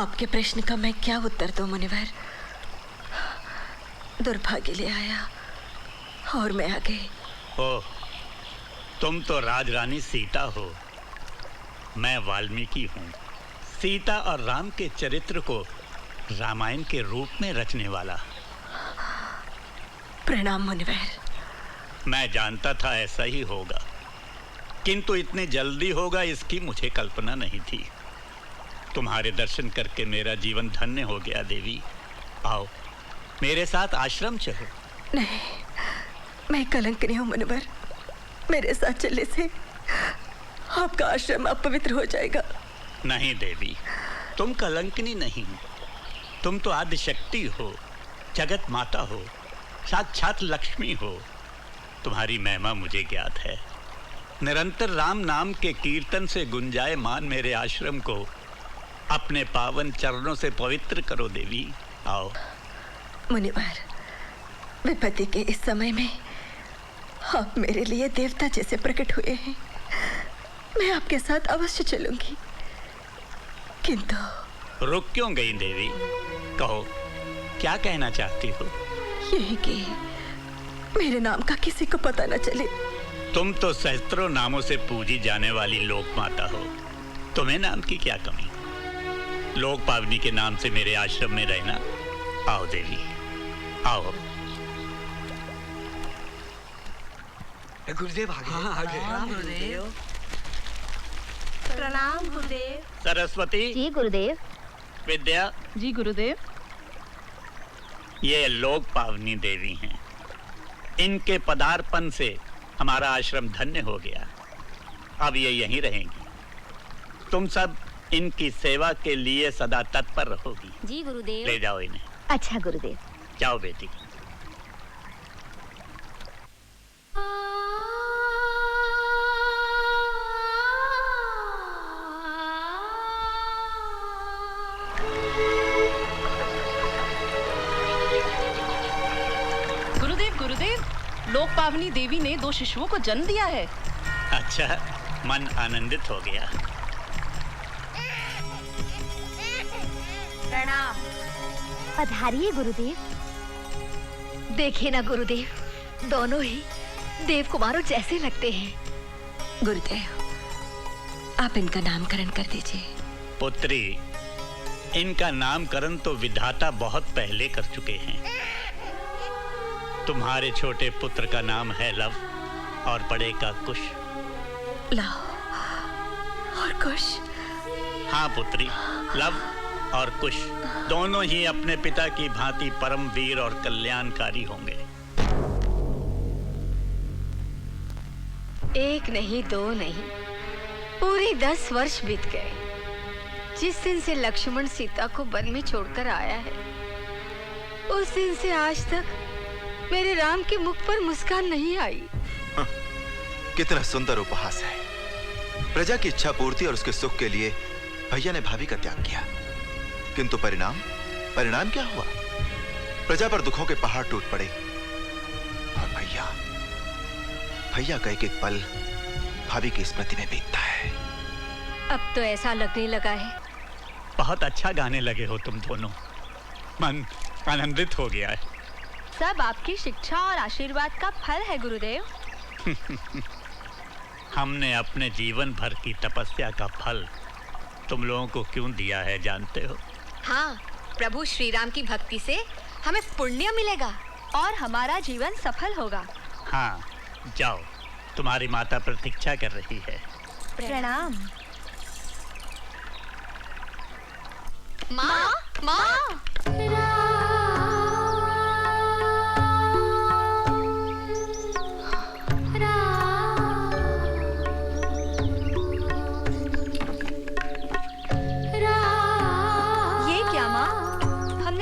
आपके प्रश्न का मैं क्या उत्तर दूं मुनिवर? दुर्भाग्य ले आया और मैं आ गई। ओह, तुम तो राजरानी सीता हो, मैं वाल्मीकि हूँ। सीता और राम के चरित्र को रामायण के रूप में रचने वाला। प्रणाम मुनिवर। मैं जानता था ऐसा ही होगा, किंतु इतने जल्दी होगा इसकी मुझे कल्पना नहीं थी। तुम्हारे दर्शन करके मेरा जीवन धन्य हो गया देवी। आओ मेरे साथ आश्रम चलो। नहीं, मैं कलंकनी हूँ मुनिवर। मेरे साथ चलने से आपका आश्रम अपवित्र हो जाएगा। नहीं देवी, तुम कलंकनी नहीं, तुम तो आदि शक्ति हो, जगत माता हो, साक्षात लक्ष्मी हो। तुम्हारी महिमा मुझे ज्ञात है। निरंतर राम नाम के कीर्तन से गुंजायमान मेरे आश्रम को अपने पावन चरणों से पवित्र करो देवी। आओ। मुनिवर, विपत्ति के इस समय में आप मेरे लिए देवता जैसे प्रकट हुए हैं। मैं आपके साथ अवश्य चलूंगी, किंतु रुक क्यों गई देवी? कहो, क्या कहना चाहती हो? यही कि मेरे नाम का किसी को पता न चले। तुम तो सहस्त्रों नामों से पूजी जाने वाली लोक माता हो, तुम्हें नाम की क्या कमी? लोक पावनी के नाम से मेरे आश्रम में रहना। आओ देवी, आओ। गुरुदेव आगे। हाँ, आगे। गुरुदेव। प्रणाम गुरुदेव। सरस्वती। जी गुरुदेव। विद्या। जी गुरुदेव। ये लोक पावनी देवी हैं। इनके पदार्पण से हमारा आश्रम धन्य हो गया। अब ये यहीं रहेंगी। तुम सब इनकी सेवा के लिए सदा तत्पर रहोगी। जी गुरुदेव। ले जाओ इन्हें। अच्छा गुरुदेव। जाओ बेटी। लोक पावनी देवी ने 2 शिशुओं को जन्म दिया है। अच्छा, मन आनंदित हो गया। प्रणाम। पधारिए गुरुदेव। देखिए ना गुरुदेव, दोनों ही देव कुमारों जैसे लगते हैं। गुरुदेव, आप इनका नामकरण कर दीजिए। पुत्री, इनका नामकरण तो विधाता बहुत पहले कर चुके हैं। तुम्हारे छोटे पुत्र का नाम है लव और बड़े का कुश। लव और कुश? हाँ पुत्री, लव और कुश दोनों ही अपने पिता की भांति परम वीर और कल्याणकारी होंगे। 1 नहीं 2 नहीं, पूरे 10 वर्ष बीत गए जिस दिन से लक्ष्मण सीता को वन में छोड़कर आया है। उस दिन से आज तक मेरे राम के मुख पर मुस्कान नहीं आई। कितना सुंदर उपहास है। प्रजा की इच्छा पूर्ति और उसके सुख के लिए भैया ने भाभी का त्याग किया, किंतु परिणाम क्या हुआ? प्रजा पर दुखों के पहाड़ टूट पड़े और भैया का एक पल भाभी की स्मृति में बीतता है। अब तो ऐसा लगने लगा है। बहुत अच्छा गाने लगे हो तुम दोनों, मन आनंदित हो गया है। सब आपकी शिक्षा और आशीर्वाद का फल है गुरुदेव। हमने अपने जीवन भर की तपस्या का फल तुम लोगों को क्यों दिया है जानते हो? हाँ, प्रभु श्री राम की भक्ति से हमें पुण्य मिलेगा और हमारा जीवन सफल होगा। हाँ, जाओ, तुम्हारी माता प्रतीक्षा कर रही है। प्रणाम। माँ, माँ।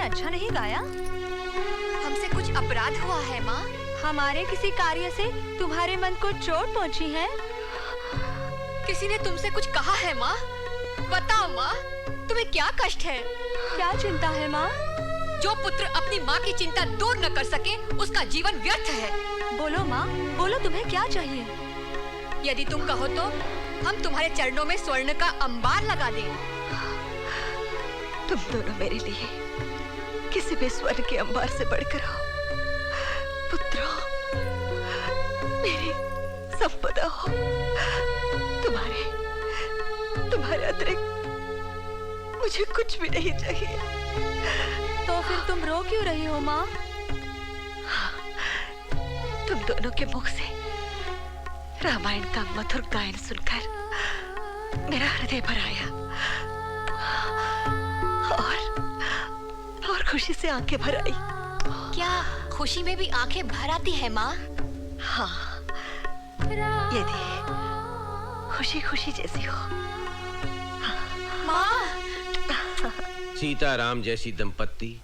अच्छा नहीं गाया? हमसे कुछ अपराध हुआ है माँ। हमारे किसी कार्य से तुम्हारे मन को चोट पहुँची है? किसी ने तुमसे कुछ कहा है माँ? बताओ माँ, तुम्हें क्या कष्ट है? क्या चिंता है माँ? जो पुत्र अपनी माँ की चिंता दूर न कर सके, उसका जीवन व्यर्थ है। बोलो माँ, बोलो, तुम्हें क्या चाहिए? यदि तुम कहो तो हम तुम्हारे चरणों में स्वर्ण का अंबार लगा दें। तुम दोनों मेरे लिए किसी भी स्वर्ग के अंबार से बढ़कर हो। पुत्रों, मेरी संपदा हो। तुम्हारे अतिरिक्त मुझे कुछ भी नहीं चाहिए। तो फिर तुम रो क्यों रही हो माँ? तुम दोनों के मुख से रामायण का मधुर गायन सुनकर मेरा हृदय भर आया और खुशी से आंखें भर आई। क्या खुशी में भी आंखें भर आती है माँ? हाँ, यदि खुशी खुशी जैसी हो। माँ, सीताराम जैसी दंपत्ति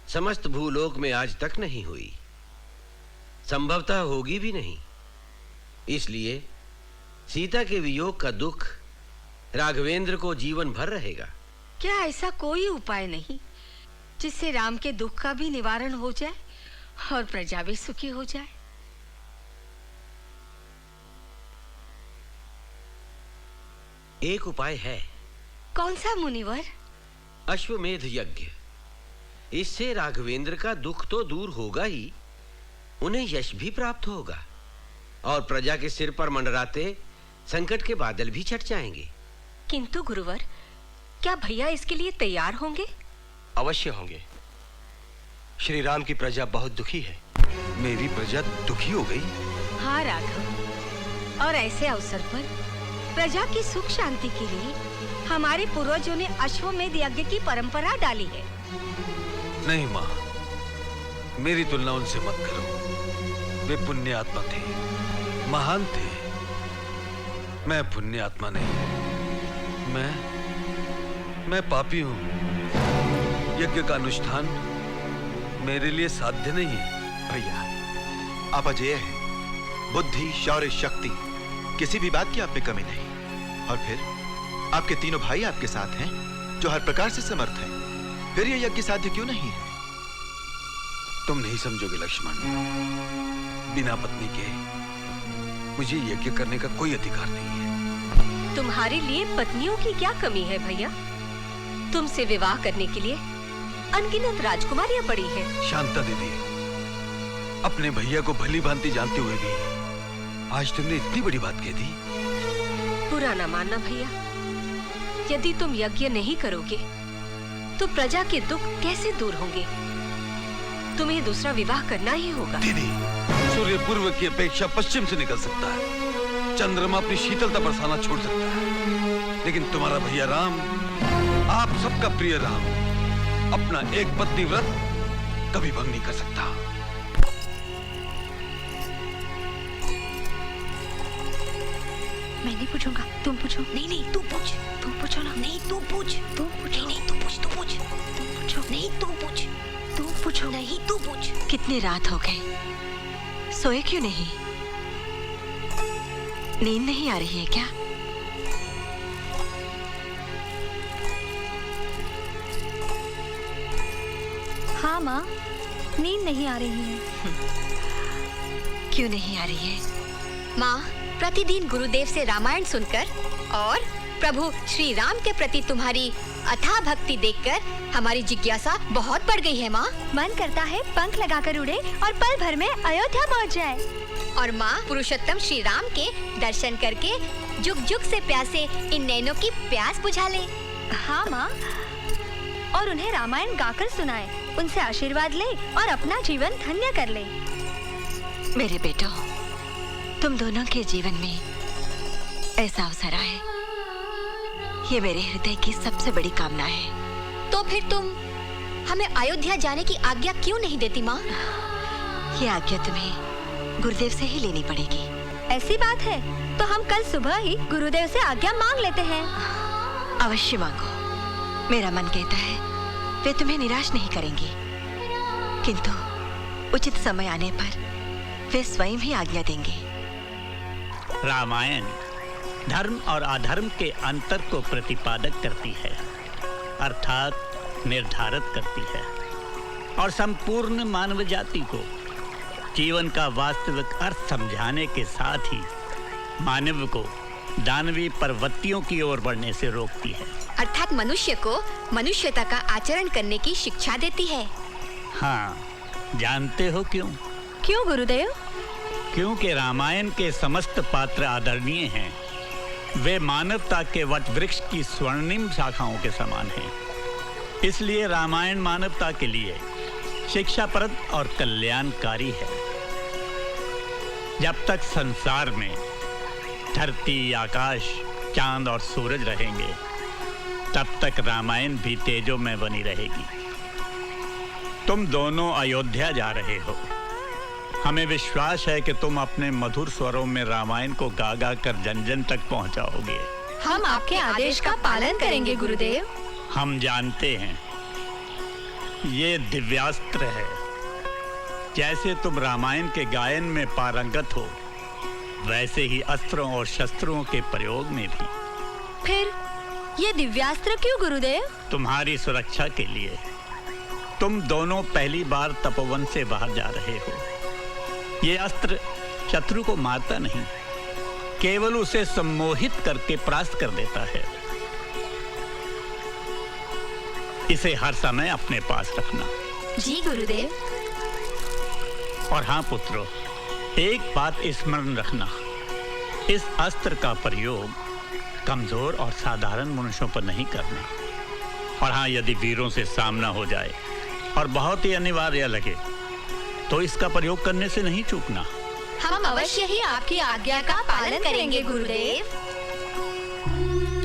समस्त भूलोक में आज तक नहीं हुई, संभवतः होगी भी नहीं। इसलिए सीता के वियोग का दुख राघवेंद्र को जीवन भर रहेगा। क्या ऐसा कोई उपाय नहीं जिससे राम के दुख का भी निवारण हो जाए और प्रजा भी सुखी हो जाए? एक उपाय है। कौन सा मुनिवर? अश्वमेध यज्ञ। इससे राघवेंद्र का दुख तो दूर होगा ही, उन्हें यश भी प्राप्त होगा और प्रजा के सिर पर मंडराते संकट के बादल भी छट जाएंगे। किंतु गुरुवर, क्या भैया इसके लिए तैयार होंगे? अवश्य होंगे। श्री राम की प्रजा बहुत दुखी है। मेरी प्रजा दुखी हो गई? हाँ राघव, और ऐसे अवसर पर प्रजा की सुख शांति के लिए हमारे पूर्वजों ने अश्वमेध यज्ञ की परंपरा डाली है। नहीं माँ, मेरी तुलना उनसे मत करो। वे पुण्य आत्मा थे, महान थे। मैं पुण्य आत्मा नहीं, मैं पापी हूँ। यज्ञ का अनुष्ठान मेरे लिए साध्य नहीं है। भैया, आप अजेय हैं। बुद्धि, शौर्य, शक्ति, किसी भी बात की आप में कमी नहीं। और फिर आपके तीनों भाई आपके साथ हैं जो हर प्रकार से समर्थ हैं। फिर यह यज्ञ साध्य क्यों नहीं है? तुम नहीं समझोगे लक्ष्मण। बिना पत्नी के मुझे यज्ञ करने का कोई अधिकार नहीं है। तुम्हारे लिए पत्नियों की क्या कमी है भैया? तुमसे विवाह करने के लिए अनगिनत राजकुमारियां पड़ी हैं। शांता दीदी, अपने भैया को भली भांति जानते हुए भी आज तुमने इतनी बड़ी बात कह दी। बुरा ना मानना भैया, यदि तुम यज्ञ नहीं करोगे तो प्रजा के दुख कैसे दूर होंगे? तुम्हें दूसरा विवाह करना ही होगा। दीदी, सूर्य पूर्व की अपेक्षा पश्चिम से निकल सकता है, चंद्रमा अपनी शीतलता बरसाना छोड़ सकता है, लेकिन तुम्हारा भैया राम, आप सबका प्रिय राम, अपना एक पत्नी व्रत कभी भंग नहीं कर सकता। मैं नहीं पूछूंगा, तुम पूछो। नहीं, तू पूछ। तुम पूछो ना। नहीं, तू पूछ। तुम पूछो। नहीं, तू पूछ। तुम पूछो। नहीं, तू पूछ। तुम पूछो। नहीं, तू पूछ। कितनी रात हो गई, सोए क्यों नहीं? नींद नहीं आ रही है क्या? हाँ माँ, नींद नहीं आ रही है। क्यों नहीं आ रही है? माँ, प्रतिदिन गुरुदेव से रामायण सुनकर और प्रभु श्री राम के प्रति तुम्हारी अथाह भक्ति देखकर हमारी जिज्ञासा बहुत बढ़ गई है माँ। मन करता है पंख लगाकर उड़े और पल भर में अयोध्या पहुँच जाए। और माँ, पुरुषोत्तम श्री राम के दर्शन करके जुग जुग से प्यासे इन नैनों की प्यास बुझा ले। हाँ माँ, और उन्हें रामायण गाकर सुनाए, उनसे आशीर्वाद ले और अपना जीवन धन्य कर ले। मेरे बेटो, तुम दोनों के जीवन में ऐसा अवसर आए, ये मेरे हृदय की सबसे बड़ी कामना है। तो फिर तुम हमें अयोध्या जाने की आज्ञा क्यों नहीं देती माँ? ये आज्ञा तुम्हें गुरुदेव से ही लेनी पड़ेगी। ऐसी बात है तो हम कल सुबह ही गुरुदेव से आज्ञा मांग लेते हैं। अवश्य मांगो। मेरा मन कहता है वे तुम्हें निराश नहीं करेंगे, किंतु उचित समय आने पर वे स्वयं ही आज्ञा देंगे। रामायण धर्म और अधर्म के अंतर को प्रतिपादक करती है, अर्थात निर्धारित करती है, और संपूर्ण मानव जाति को जीवन का वास्तविक अर्थ समझाने के साथ ही मानव को दानवी प्रवृत्तियों की ओर बढ़ने से रोकती है। अर्थात मनुष्य को मनुष्यता का आचरण करने की शिक्षा देती है। हाँ, जानते हो क्यों? क्यों गुरुदेव? क्योंकि रामायण के समस्त पात्र आदरणीय हैं। वे मानवता के वट वृक्ष की स्वर्णिम शाखाओं के समान हैं। इसलिए रामायण मानवता के लिए शिक्षाप्रद और कल्याणकारी है। जब तक संसार में धरती, आकाश, चांद और सूरज रहेंगे, तब तक रामायण भी तेजों में बनी रहेगी। तुम दोनों अयोध्या जा रहे हो। हमें विश्वास है कि तुम अपने मधुर स्वरों में रामायण को गा गा कर जन जन तक पहुंचाओगे। हम आपके आदेश का पालन करेंगे गुरुदेव। हम जानते हैं ये दिव्यास्त्र है। जैसे तुम रामायण के गायन में पारंगत हो, वैसे ही अस्त्रों और शस्त्रों के प्रयोग में भी। फिर ये दिव्यास्त्र क्यों गुरुदेव? तुम्हारी सुरक्षा के लिए। तुम दोनों पहली बार तपोवन से बाहर जा रहे हो। ये अस्त्र शत्रु को मारता नहीं, केवल उसे सम्मोहित करके परास्त कर देता है। इसे हर समय अपने पास रखना। जी गुरुदेव। और हाँ पुत्रों, एक बात स्मरण रखना, इस अस्त्र का प्रयोग कमजोर और साधारण मनुष्यों पर नहीं करना। और हाँ, यदि वीरों से सामना हो जाए और बहुत ही अनिवार्य लगे, तो इसका प्रयोग करने से नहीं चूकना। हम अवश्य ही आपकी आज्ञा का पालन करेंगे गुरुदेव।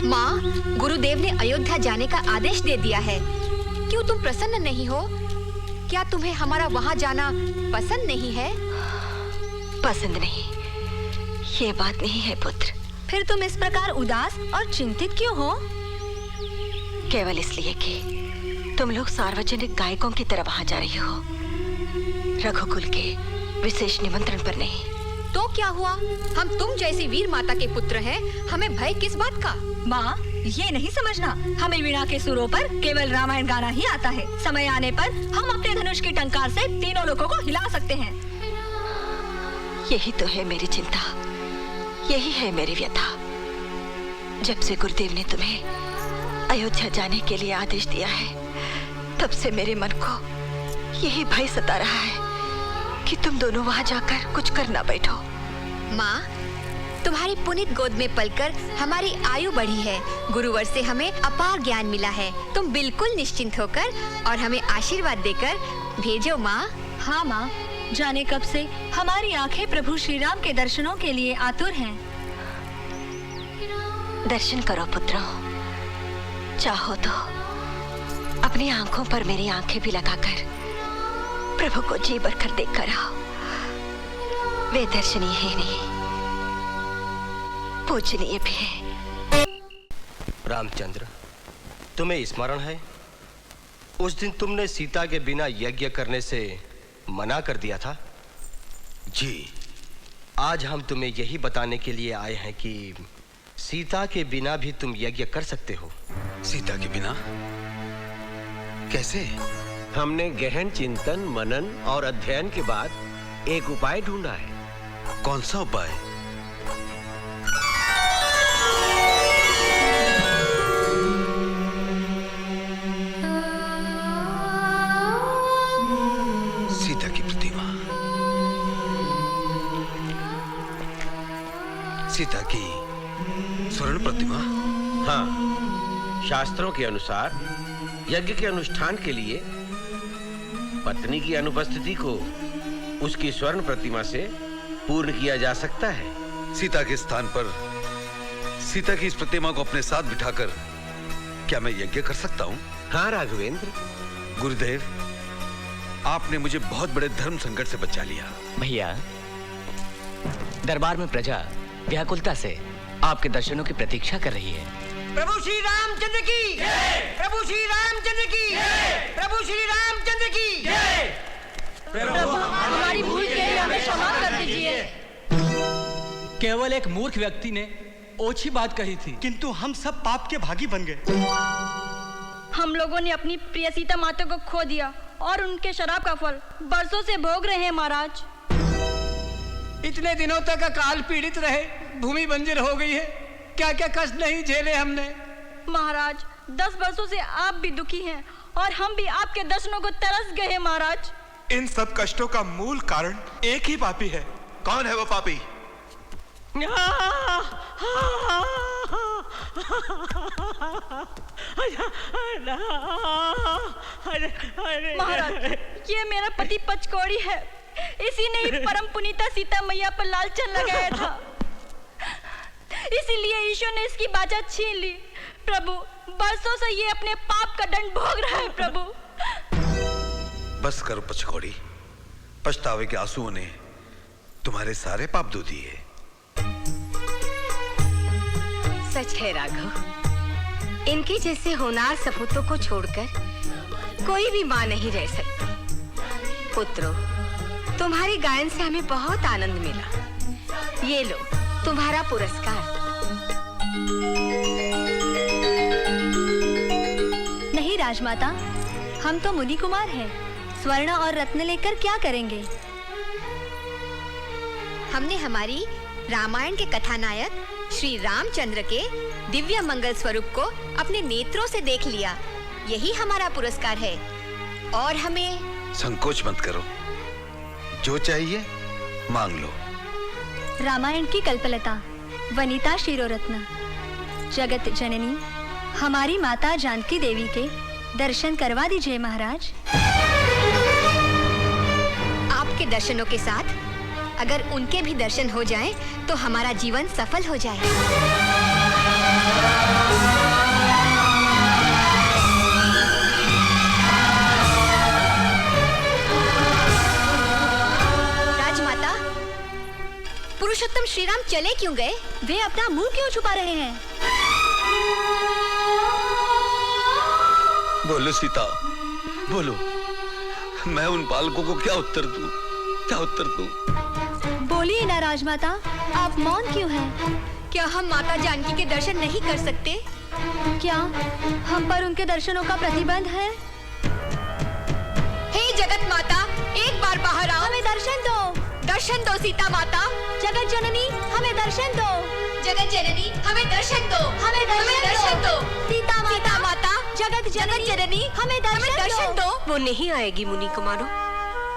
माँ, गुरुदेव ने अयोध्या जाने का आदेश दे दिया है। क्यों तुम प्रसन्न नहीं हो? क्या तुम्हें हमारा वहाँ जाना पसंद नहीं है? पसंद नहीं, ये बात नहीं है पुत्र। फिर तुम इस प्रकार उदास और चिंतित क्यों हो? केवल इसलिए कि तुम लोग सार्वजनिक गायकों की तरह वहाँ जा रही हो, रघुकुल के विशेष निमंत्रण पर नहीं। तो क्या हुआ? हम तुम जैसी वीर माता के पुत्र हैं, हमें भय किस बात का? माँ, ये नहीं समझना, हमें वीणा के सुरों पर केवल रामायण गाना ही आता है। समय आने पर हम अपने धनुष की टंकार से तीनों लोगों को हिला सकते हैं। यही तो है मेरी चिंता, यही है मेरी व्यथा। जब से गुरुदेव ने तुम्हें अयोध्या जाने के लिए आदेश दिया है, तब से मेरे मन को यही भय सता रहा है कि तुम दोनों वहाँ जाकर कुछ कर ना बैठो। माँ, तुम्हारी पुनीत गोद में पलकर हमारी आयु बढ़ी है। गुरुवर से हमें अपार ज्ञान मिला है। तुम बिल्कुल निश्चिंत होकर और हमें आशीर्वाद देकर भेजो माँ। हाँ माँ, जाने कब से हमारी आंखें प्रभु श्री राम के दर्शनों के लिए आतुर हैं। दर्शन करो पुत्रों, चाहो तो अपनी आंखों पर मेरी आंखें भी लगाकर प्रभु को जी भरकर देख कर आओ। वे दर्शनीय है नहीं, पूजनीय भी है। रामचंद्र, तुम्हें स्मरण है उस दिन तुमने सीता के बिना यज्ञ करने से मना कर दिया था? जी। आज हम तुम्हें यही बताने के लिए आए हैं कि सीता के बिना भी तुम यज्ञ कर सकते हो। सीता के बिना कैसे? हमने गहन चिंतन, मनन और अध्ययन के बाद एक उपाय ढूंढा है। कौन सा उपाय? सीता की प्रतिमा। सीता की स्वर्ण प्रतिमा? हाँ, शास्त्रों के अनुसार यज्ञ के अनुष्ठान के लिए पत्नी की अनुपस्थिति को उसकी स्वर्ण प्रतिमा से पूर्ण किया जा सकता है। सीता के स्थान पर सीता की इस प्रतिमा को अपने साथ बिठाकर क्या मैं यज्ञ कर सकता हूँ? हाँ राघवेंद्र। गुरुदेव, आपने मुझे बहुत बड़े धर्म संकट से बचा लिया। भैया, दरबार में प्रजा व्याकुलता से आपके दर्शनों की प्रतीक्षा कर रही है। प्रभु श्री रामचंद्र की जय! प्रभु श्री रामचंद्र की जय! प्रभु श्री रामचंद्र की जय! प्रभु, हमारी भूल के लिए हमें क्षमा कर दीजिए। केवल एक मूर्ख व्यक्ति ने ओछी बात कही थी, किंतु हम सब पाप के भागी बन गए। हम लोगों ने अपनी प्रिय सीता माता को खो दिया और उनके शराब का फल बरसों से भोग रहे हैं महाराज। इतने दिनों तक अकाल पीड़ित रहे, भूमि बंजर हो गई है, क्या क्या कष्ट नहीं झेले हमने। महाराज, 10 वर्षों से आप भी दुखी हैं और हम भी आपके दर्शनों को तरस गए हैं महाराज। इन सब कष्टों का मूल कारण एक ही पापी है। कौन है वो पापी? महाराज, ये मेरा पति पचकौड़ी है। इसी ने ही परम पुनीता सीता मैया पर लालचन लगाया था, इसीलिए ईश्वर ने इसकी बाजा छीन ली। प्रभु, बरसों से ये अपने पाप का दंड भोग रहा है। प्रभु बस करो पचकौड़ी, पछतावे के आंसुओं ने तुम्हारे सारे पाप धो दिए। सच है राघव, इनके जैसे होनार सपूतों को छोड़कर कोई भी मां नहीं रह सकती। पुत्रों, तुम्हारे गायन से हमें बहुत आनंद मिला। ये लो तुम्हारा पुरस्कार। नहीं राजमाता, हम तो मुनि कुमार हैं। स्वर्ण और रत्न लेकर क्या करेंगे? हमने हमारी रामायण के कथानायक श्री रामचंद्र के दिव्य मंगल स्वरूप को अपने नेत्रों से देख लिया। यही हमारा पुरस्कार है। और हमें संकोच मत करो, जो चाहिए मांग लो। रामायण की कल्पलता, वनिता शिरोरत्न, जगत जननी हमारी माता जानकी देवी के दर्शन करवा दीजिए महाराज। आपके दर्शनों के साथ अगर उनके भी दर्शन हो जाएं, तो हमारा जीवन सफल हो जाए। राजमाता, पुरुषोत्तम श्रीराम चले क्यों गए? वे अपना मुंह क्यों छुपा रहे हैं? बोलो सीता, बोलो। मैं उन बालकों को क्या उत्तर दूं? क्या उत्तर दूं? बोलिए ना राजमाता, आप मौन क्यों हैं? क्या हम माता जानकी के दर्शन नहीं कर सकते? क्या हम पर उनके दर्शनों का प्रतिबंध है? हे जगत माता, एक बार बाहर आओ। हमें दर्शन दो। दर्शन दो सीता माता। जगत जननी, हमें दर्शन दो। जगत जननी, हमें दर्शन दो। हमें दर्शन दो। सीता माता, जगत जननी, हमें दर्शन दो। वो नहीं आएगी मुनि कुमारों,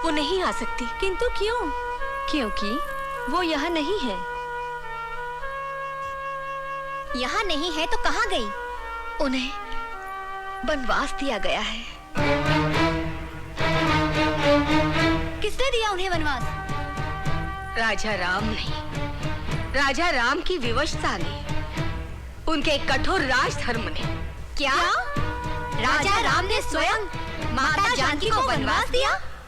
वो नहीं आ सकती। किंतु क्यों? क्योंकि वो यहाँ नहीं है। यहाँ नहीं है तो कहाँ गई? उन्हें वनवास दिया गया है। किसने दिया उन्हें वनवास? राजा राम नहीं, राजा राम की विवशता ने, उनके कठोर राजधर्म ने। क्या? राजा राम ने स्वयं माता जानकी को वनवास दिया?